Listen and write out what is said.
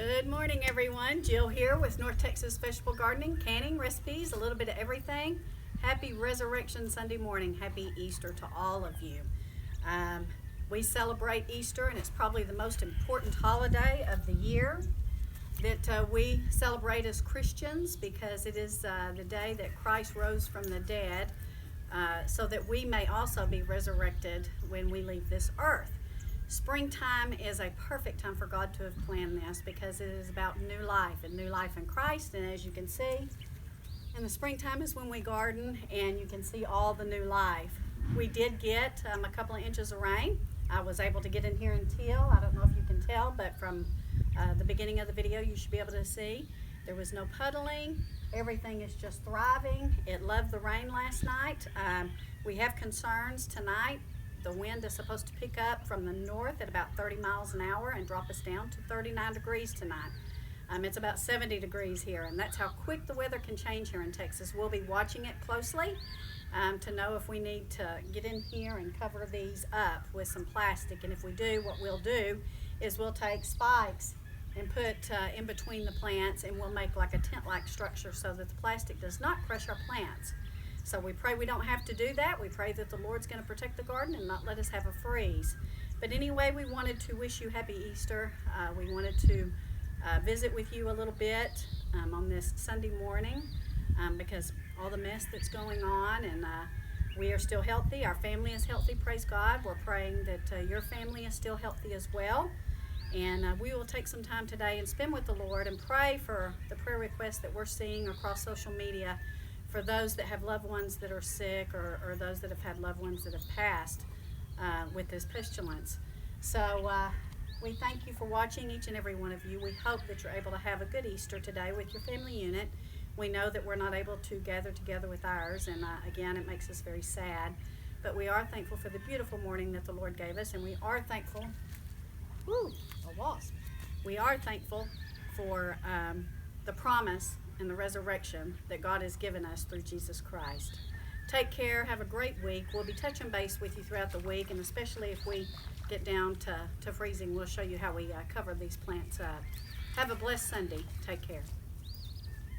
Good morning, everyone. Jill here with North Texas Vegetable Gardening, canning, recipes, a little bit of everything. Happy Resurrection Sunday morning. Happy Easter to all of you. We celebrate Easter, and it's probably the most important holiday of the year that we celebrate as Christians, because it is the day that Christ rose from the dead, so that we may also be resurrected when we leave this earth. Springtime is a perfect time for God to have planned this, because it is about new life and new life in Christ. And as you can see, in the springtime is when we garden, and you can see all the new life. We did get a couple of inches of rain. I was able to get in here and till. I don't know if you can tell, but from the beginning of the video you should be able to see there was no puddling. Everything is just thriving. It loved the rain last night. We have concerns tonight. The wind is supposed to pick up from the north at about 30 miles an hour and drop us down to 39 degrees tonight. It's about 70 degrees here, and that's how quick the weather can change here in Texas. We'll be watching it closely to know if we need to get in here and cover these up with some plastic. And if we do, what we'll do is we'll take spikes and put in between the plants, and we'll make like a tent-like structure so that the plastic does not crush our plants. So we pray we don't have to do that. We pray that the Lord's going to protect the garden and not let us have a freeze. But anyway, we wanted to wish you happy Easter. We wanted to visit with you a little bit on this Sunday morning because all the mess that's going on, and we are still healthy. Our family is healthy, praise God. We're praying that your family is still healthy as well. And we will take some time today and spend with the Lord and pray for the prayer requests that we're seeing across social media for those that have loved ones that are sick, or those that have had loved ones that have passed with this pestilence. So we thank you for watching, each and every one of you. We hope that you're able to have a good Easter today with your family unit. We know that we're not able to gather together with ours, and again, it makes us very sad. But we are thankful for the beautiful morning that the Lord gave us, and we are thankful. Woo, a wasp. We are thankful for the promise and the resurrection that God has given us through Jesus Christ. Take care. Have a great week. We'll be touching base with you throughout the week, and especially if we get down to freezing, we'll show you how we cover these plants up. Have a blessed Sunday. Take care.